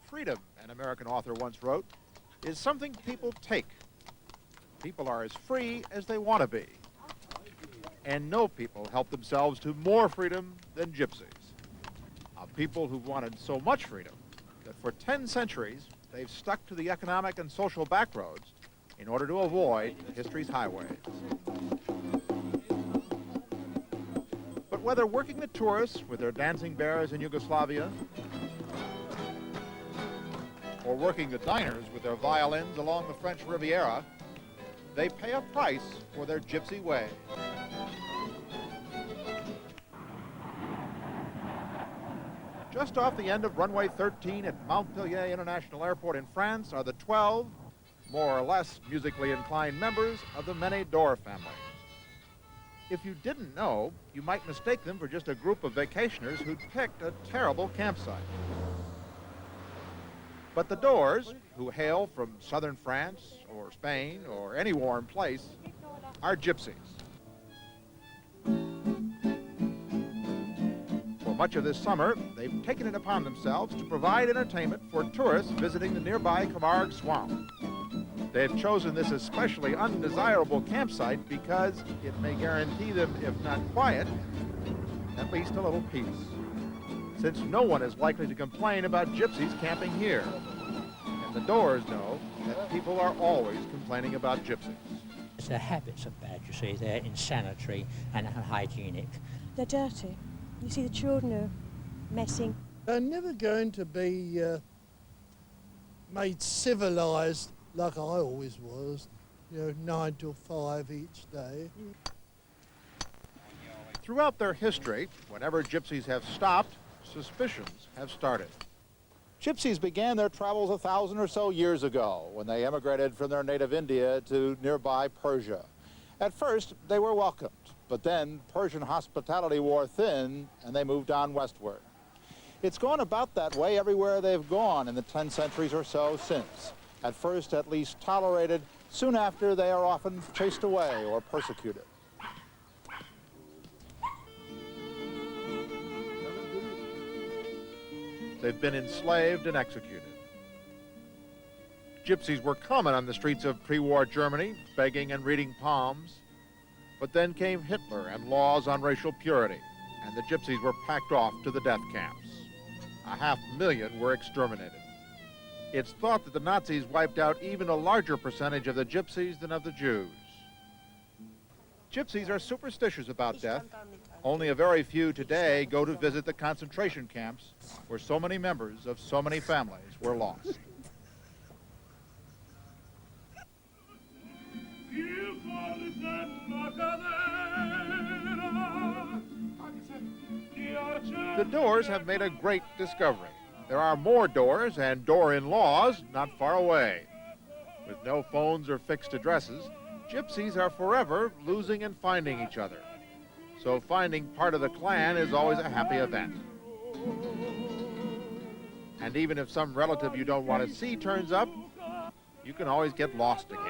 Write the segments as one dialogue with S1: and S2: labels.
S1: Freedom, an American author once wrote, is something people take. People are as free as they want to be. And no people help themselves to more freedom than gypsies. A people who've wanted so much freedom that for 10 centuries they've stuck to the economic and social backroads in order to avoid history's highways. But whether working the tourists with their dancing bears in Yugoslavia, or working the diners with their violins along the French Riviera, they pay a price for their gypsy way. Just off the end of runway 13 at Montpellier International Airport in France are the 12, more or less musically inclined members of the Many-Door family. If you didn't know, you might mistake them for just a group of vacationers who'd picked a terrible campsite. But the Doors, who hail from southern France or Spain or any warm place, are gypsies. For much of this summer, they've taken it upon themselves to provide entertainment for tourists visiting the nearby Camargue Swamp. They've chosen this especially undesirable campsite because it may guarantee them, if not quiet, at least a little peace, since no one is likely to complain about gypsies camping here. And the Doors know that people are always complaining about gypsies.
S2: The habits are bad, you see. They're insanitary and unhygienic.
S3: They're dirty. You see, the children are messing.
S4: They're never going to be made civilised like I always was, 9 till 5 each day.
S1: Throughout their history, whenever gypsies have stopped, suspicions have started. Gypsies began their travels 1,000 or so years ago when they emigrated from their native India to nearby Persia. At first, they were welcomed, but then Persian hospitality wore thin and they moved on westward. It's gone about that way everywhere they've gone in the 10 centuries or so since. At first, at least tolerated, soon after they are often chased away or persecuted. They've been enslaved and executed. Gypsies were common on the streets of pre-war Germany, begging and reading palms. But then came Hitler and laws on racial purity, and the gypsies were packed off to the death camps. 500,000 were exterminated. It's thought that the Nazis wiped out even a larger percentage of the gypsies than of the Jews. Gypsies are superstitious about death. Only a very few today go to visit the concentration camps where so many members of so many families were lost. The Doors have made a great discovery. There are more doors and door-in-laws not far away. With no phones or fixed addresses, gypsies are forever losing and finding each other. So finding part of the clan is always a happy event. And even if some relative you don't want to see turns up, you can always get lost again.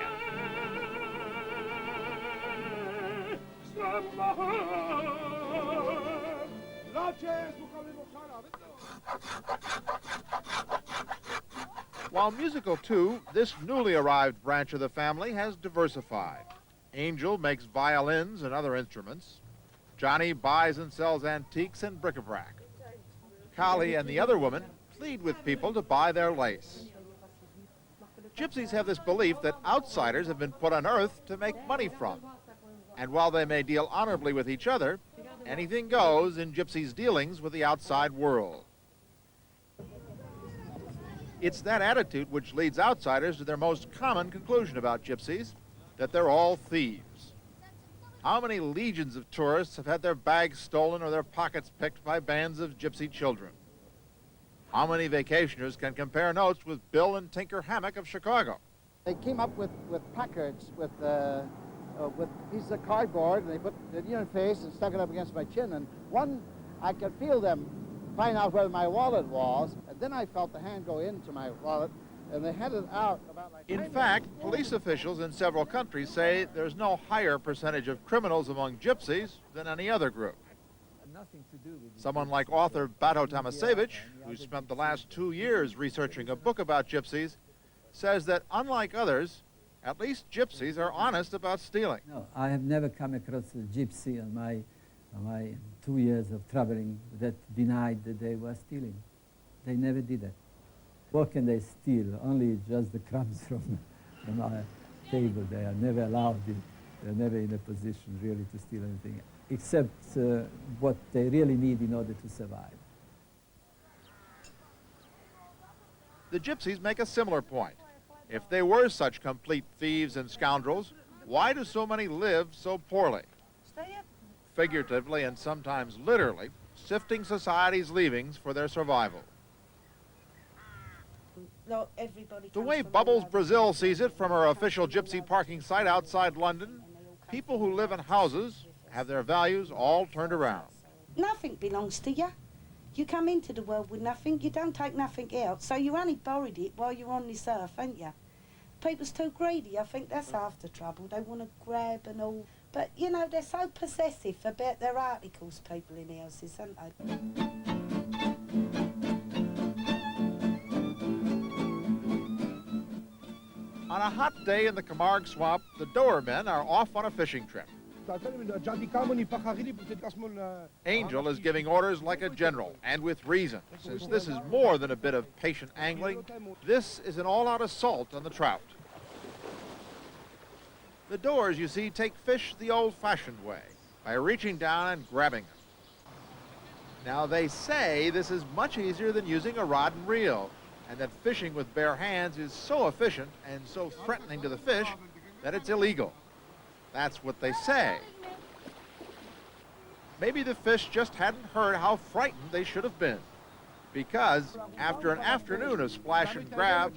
S1: While musical too, this newly arrived branch of the family has diversified. Angel makes violins and other instruments. Johnny buys and sells antiques and bric-a-brac. Kali and the other woman plead with people to buy their lace. Gypsies have this belief that outsiders have been put on earth to make money from. And while they may deal honorably with each other, anything goes in gypsies' dealings with the outside world. It's that attitude which leads outsiders to their most common conclusion about gypsies, that they're all thieves. How many legions of tourists have had their bags stolen or their pockets picked by bands of gypsy children? How many vacationers can compare notes with Bill and Tinker Hammock of Chicago?
S5: They came up with placards with pieces of cardboard, and they put the near face and stuck it up against my chin. And one, I could feel them find out where my wallet was, and then I felt the hand go into my wallet, and they had it out about like...
S1: In fact, police officials in several countries say there's no higher percentage of criminals among gypsies than any other group. Someone like author Bato Tomasevich, who spent the last 2 years researching a book about gypsies, says that unlike others, at least gypsies are honest about stealing.
S6: No, I have never come across a gypsy on my 2 years of traveling that denied that they were stealing. They never did that. What can they steal? Only just the crumbs from our table. They are never allowed it. They're never in a position really to steal anything, except what they really need in order to survive.
S1: The gypsies make a similar point. If they were such complete thieves and scoundrels, why do so many live so poorly? Figuratively and sometimes literally, sifting society's leavings for their survival. The way Bubbles Brazil sees it from her official gypsy parking site outside London, people who live in houses have their values all turned around.
S7: Nothing belongs to you. You come into the world with nothing, you don't take nothing out, so you only borrowed it while you're on this earth, ain't you? People's too greedy, I think that's half the trouble. They want to grab and all, but you know, they're so possessive about their articles, people in houses, aren't they?
S1: On a hot day in the Camargue Swamp, the Doermen are off on a fishing trip. Angel is giving orders like a general, and with reason, since this is more than a bit of patient angling. This is an all-out assault on the trout. The Doers, you see, take fish the old-fashioned way, by reaching down and grabbing them. Now, they say this is much easier than using a rod and reel, and that fishing with bare hands is so efficient and so threatening to the fish that it's illegal. That's what they say. Maybe the fish just hadn't heard how frightened they should have been, because after an afternoon of splash and grab,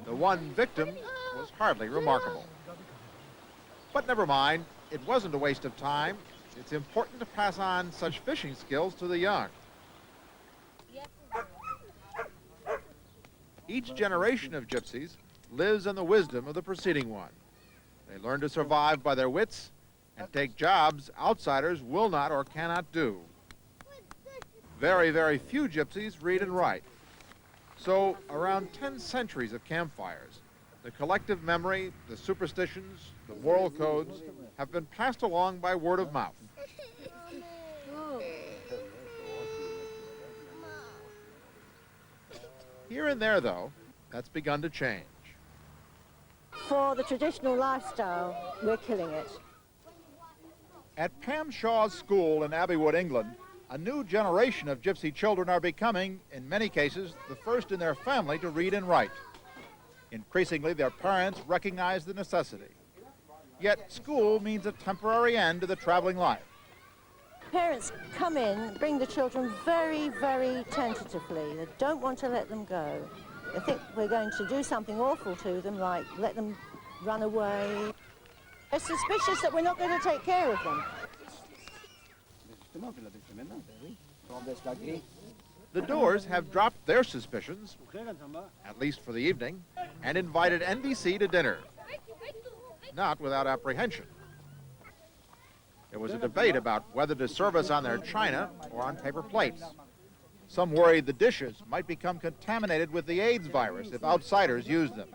S1: the one victim was hardly remarkable. But never mind, it wasn't a waste of time. It's important to pass on such fishing skills to the young. Each generation of gypsies lives on the wisdom of the preceding one. They learn to survive by their wits and take jobs outsiders will not or cannot do. Very, very few gypsies read and write. So, around 10 centuries of campfires, the collective memory, the superstitions, the moral codes have been passed along by word of mouth. Here and there, though, that's begun to change.
S3: For the traditional lifestyle, we're killing it.
S1: At Pam Shaw's school in Abbeywood, England, a new generation of gypsy children are becoming, in many cases, the first in their family to read and write. Increasingly, their parents recognize the necessity. Yet, school means a temporary end to the traveling life.
S3: Parents come in, bring the children very, very tentatively. They don't want to let them go. They think we're going to do something awful to them, like let them run away. They're suspicious that we're not going to take care of them.
S1: The Doers have dropped their suspicions, at least for the evening, and invited NBC to dinner. Not without apprehension. There was a debate about whether to serve us on their china or on paper plates. Some worried the dishes might become contaminated with the AIDS virus if outsiders used them.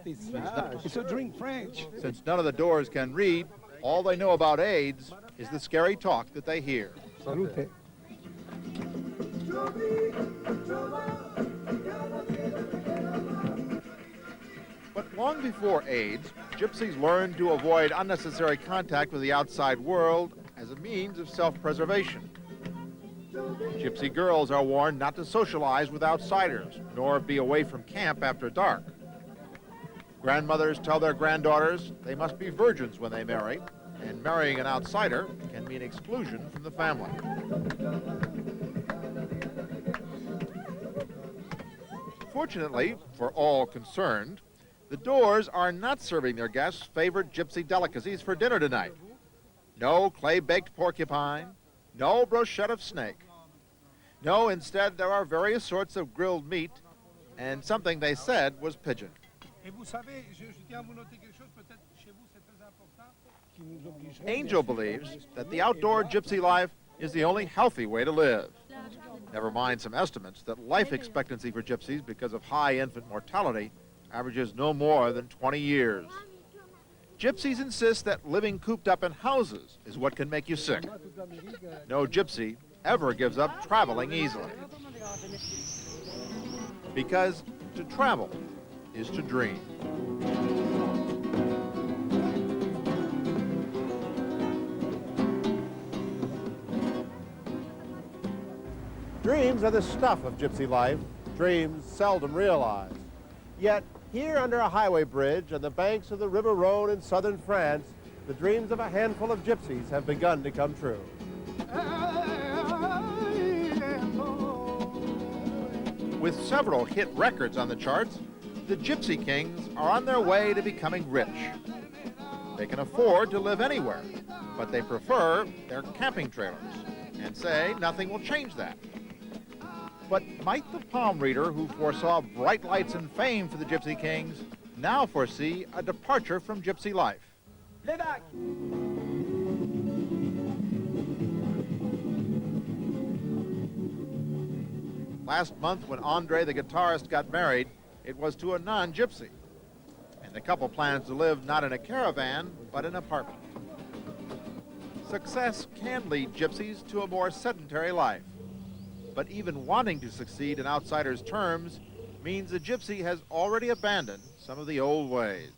S8: It's a drink French.
S1: Since none of the Doers can read, all they know about AIDS is the scary talk that they hear.
S8: Salute.
S1: But long before AIDS, gypsies learned to avoid unnecessary contact with the outside world as a means of self-preservation. Gypsy girls are warned not to socialize with outsiders, nor be away from camp after dark. Grandmothers tell their granddaughters they must be virgins when they marry, and marrying an outsider can mean exclusion from the family. Fortunately, for all concerned, the Doers are not serving their guests favorite gypsy delicacies for dinner tonight. No clay-baked porcupine, no brochette of snake. No, instead, there are various sorts of grilled meat, and something they said was pigeon. Angel believes that the outdoor gypsy life is the only healthy way to live. Never mind some estimates that life expectancy for gypsies, because of high infant mortality, averages no more than 20 years. Gypsies insist that living cooped up in houses is what can make you sick. No gypsy ever gives up traveling easily. Because to travel is to dream.
S9: Dreams are the stuff of gypsy life, dreams seldom realized. Yet, here under a highway bridge on the banks of the River Rhone in southern France, the dreams of a handful of gypsies have begun to come true.
S1: With several hit records on the charts, the Gypsy Kings are on their way to becoming rich. They can afford to live anywhere, but they prefer their camping trailers and say nothing will change that. But might the palm reader who foresaw bright lights and fame for the Gypsy Kings now foresee a departure from gypsy life? Last month, when Andre the guitarist got married, it was to a non-gypsy. And the couple plans to live not in a caravan, but in an apartment. Success can lead gypsies to a more sedentary life. But even wanting to succeed in outsiders' terms means the gypsy has already abandoned some of the old ways.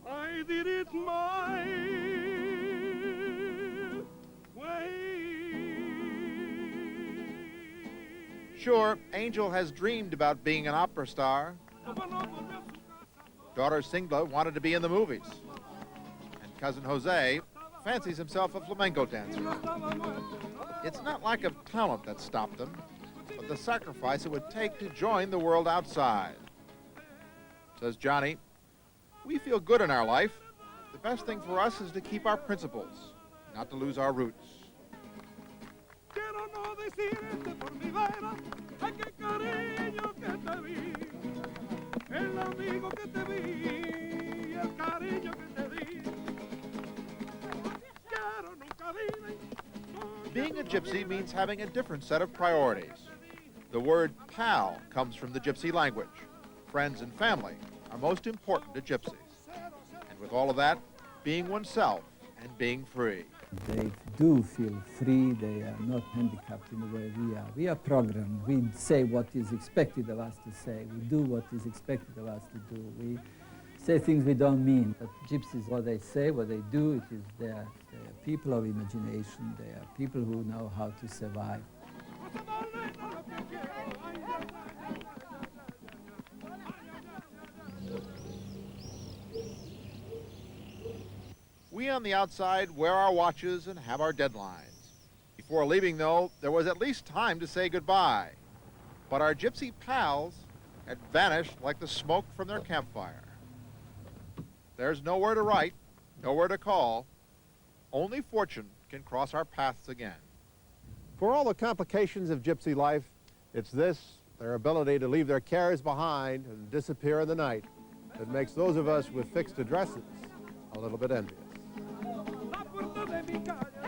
S8: I did it my way.
S1: Sure, Angel has dreamed about being an opera star. Daughter Singla wanted to be in the movies. And cousin Jose fancies himself a flamenco dancer. It's not lack of talent that stopped them, but the sacrifice it would take to join the world outside. Says Johnny, we feel good in our life. The best thing for us is to keep our principles, not to lose our roots. Being a gypsy means having a different set of priorities. The word pal comes from the gypsy language. Friends and family are most important to gypsies. And with all of that, being oneself and being free.
S6: They do feel free. They are not handicapped in the way we are. We are programmed. We say what is expected of us to say. We do what is expected of us to do. We say things we don't mean. But gypsies, what they say, what they do, it is they are people of imagination. They are people who know how to survive.
S1: We on the outside wear our watches and have our deadlines. Before leaving, though, there was at least time to say goodbye. But our gypsy pals had vanished like the smoke from their campfire. There's nowhere to write, nowhere to call. Only fortune can cross our paths again.
S9: For all the complications of gypsy life, it's this, their ability to leave their cares behind and disappear in the night, that makes those of us with fixed addresses a little bit envious.
S8: La puerta de mi calle,